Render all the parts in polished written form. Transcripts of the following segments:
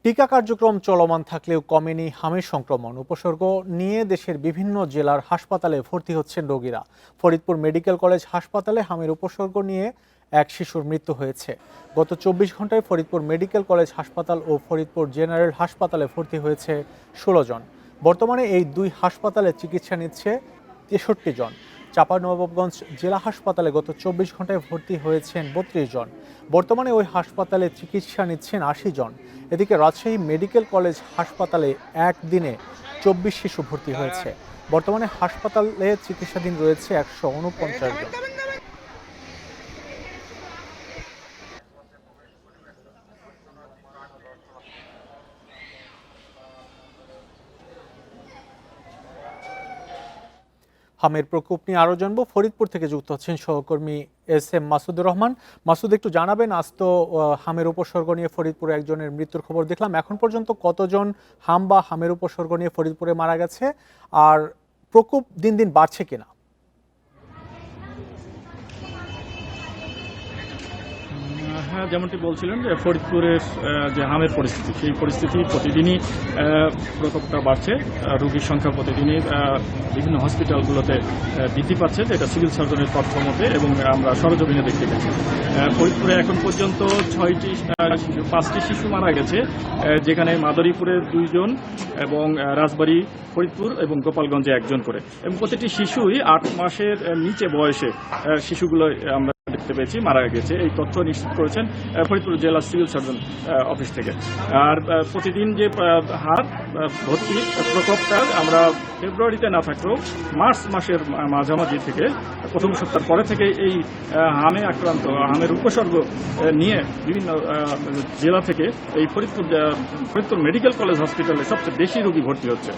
টিকা কার্যক্রম চলমান থাকলেও কমেনি হামের সংক্রমণ। উপসর্গ নিয়ে দেশের বিভিন্ন জেলার হাসপাতালে ভর্তি হচ্ছেন রোগীরা। ফরিদপুর মেডিকেল কলেজ হাসপাতালে হামের উপসর্গ নিয়ে এক শিশুর মৃত্যু হয়েছে। গত 24 ঘন্টায় ফরিদপুর মেডিকেল কলেজ হাসপাতাল ও ফরিদপুর জেনারেল হাসপাতালে ভর্তি হয়েছে 16 জন। বর্তমানে এই দুই হাসপাতালে চিকিৎসা নিচ্ছে 63 জন। চাঁপাইনবাবগঞ্জ জেলা হাসপাতালে গত 24 ঘন্টায় ভর্তি হয়েছেন 32 জন। বর্তমানে ওই হাসপাতালে চিকিৎসা নিচ্ছেন 80 জন। এদিকে রাজশাহী মেডিকেল কলেজ হাসপাতালে একদিনে 24 শিশু ভর্তি হয়েছে। বর্তমানে হাসপাতালে চিকিৎসাধীন রয়েছে 149 জন। হামের প্রকোপ নিয়ে আরো জানবো। ফরিদপুর থেকে যুক্ত হচ্ছেন সহকর্মী SM মাসুদুর রহমান। মাসুদ, একটু জানাবেন, আজ তো হামের উপসর্গ নিয়ে ফরিদপুরে একজনের মৃত্যুর খবর দেখলাম। এখন পর্যন্ত কতজন হাম বা হামের উপসর্গ নিয়ে ফরিদপুরে মারা গেছে, আর প্রকোপ দিন দিন বাড়ছে কিনা? হ্যাঁ, যেমনটি বলছিলেন যে ফরিদপুরের যে হামের পরিস্থিতি, সেই পরিস্থিতি প্রতিদিনই প্রকোপটা বাড়ছে। রোগীর সংখ্যা প্রতিদিনই বিভিন্ন হসপিটালগুলোতে বৃদ্ধি পাচ্ছে, যেটা সিভিল সার্জনের তথ্য মতে এবং আমরা সরজমিনে দেখতে পেয়েছি। ফরিদপুরে এখন পর্যন্ত 5টি শিশু মারা গেছে, যেখানে মাদারীপুরের 2 জন এবং রাজবাড়ী, ফরিদপুর এবং গোপালগঞ্জে 1 জন করে, এবং প্রতিটি শিশুই 8 মাসের নিচে বয়সে শিশুগুলো আমরা দেখতে পেয়েছি মারা গেছে। এই তথ্য নিশ্চিত করেছেন ফরিদপুর জেলা সিভিল সার্জন অফিস থেকে। আর প্রতিদিন যে হার ভর্তির প্রকোপটা আমরা ফেব্রুয়ারিতে না থাকলেও মার্চ মাসের মাঝামাঝি থেকে প্রথম সপ্তাহ পরে থেকে এই হামে আক্রান্ত, হামের উপসর্গ নিয়ে বিভিন্ন জেলা থেকে এই ফরিদপুর মেডিকেল কলেজ হসপিটালে সবচেয়ে বেশি রোগী ভর্তি হচ্ছে।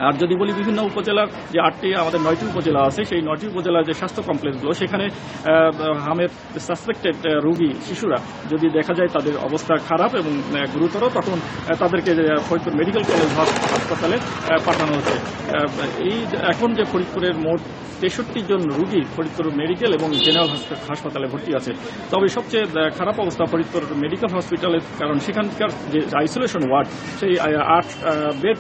আর যদি বলি বিভিন্ন উপজেলার যে 8টি আমাদের 9টি উপজেলা আছে, সেই 9টি উপজেলার যে স্বাস্থ্য কমপ্লেক্সগুলো, সেখানে হামের সাসপেক্টেড রোগী শিশুরা যদি দেখা যায় তাদের অবস্থা খারাপ এবং গুরুতর, তখন তাদেরকে ফরিদপুর মেডিকেল কলেজ হাসপাতালে পাঠানো হচ্ছে। এই এখন যে ফরিদপুরের মোট 63 জন রোগী ফরিদপুর মেডিকেল এবং জেনারেল হাসপাতালে ভর্তি আছে। তবে সবচেয়ে খারাপ অবস্থা ফরিদপুর মেডিকেল হসপিটালের, কারণ সেখানকার যে আইসোলেশন ওয়ার্ড, সেই 8 বেড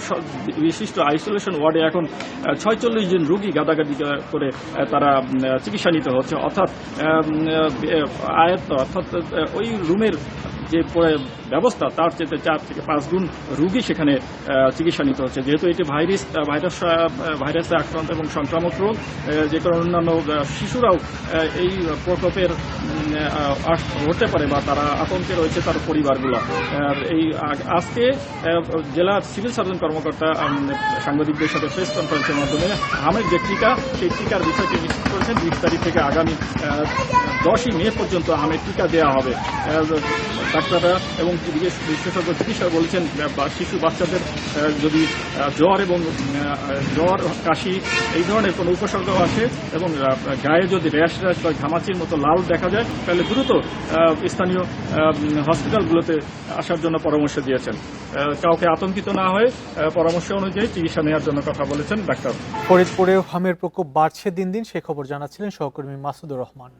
বিশিষ্ট আইসোলেশন ওয়ার্ডে এখন 46 জন রোগী গাদাগাদি করে তারা চিকিৎসা নিতে হচ্ছে। অর্থাৎ ওই রুমের যে ব্যবস্থা, তার চেয়ে 4 থেকে 5 গুণ রোগী সেখানে চিকিৎসা নিতে হচ্ছে। যেহেতু এটি ভাইরাসে আক্রান্ত এবং সংক্রামক রোগ, যে কারণে অন্যান্য শিশুরাও এই প্রকোপের হতে পারে বা তারা আতঙ্কে রয়েছে তার পরিবারগুলো। এই আজকে জেলার সিভিল সার্জন কর্মকর্তা সাংবাদিকদের সাথে প্রেস কনফারেন্সের মাধ্যমে হামের যে টিকা, সেই টিকার বিষয়টি নিশ্চিত করেছেন। 20 তারিখ থেকে আগামী 10ই মে পর্যন্ত হামের টিকা দেওয়া হবে। ডাক্তাররা এবং বিশেষজ্ঞ চিকিৎসক বলেছেন শিশু বাচ্চাদের যদি জ্বর, কাশি এই ধরনের কোনো উপসর্গ আসে এবং গায়ে যদি র্যাশ বা ঘামাচির মতো লাল দেখা যায়, তাহলে দ্রুত স্থানীয় হসপিটালগুলোতে আসার জন্য পরামর্শ দিয়েছেন। কাউকে আতঙ্কিত না হয়ে পরামর্শ অনুযায়ী চিকিৎসা নেওয়ার জন্য কথা বলেছেন ডাক্তার। ফরিদপুরে হামের প্রকোপ বাড়ছে দিন দিন, সে খবর জানাচ্ছিলেন সহকর্মী মাসুদুর রহমান।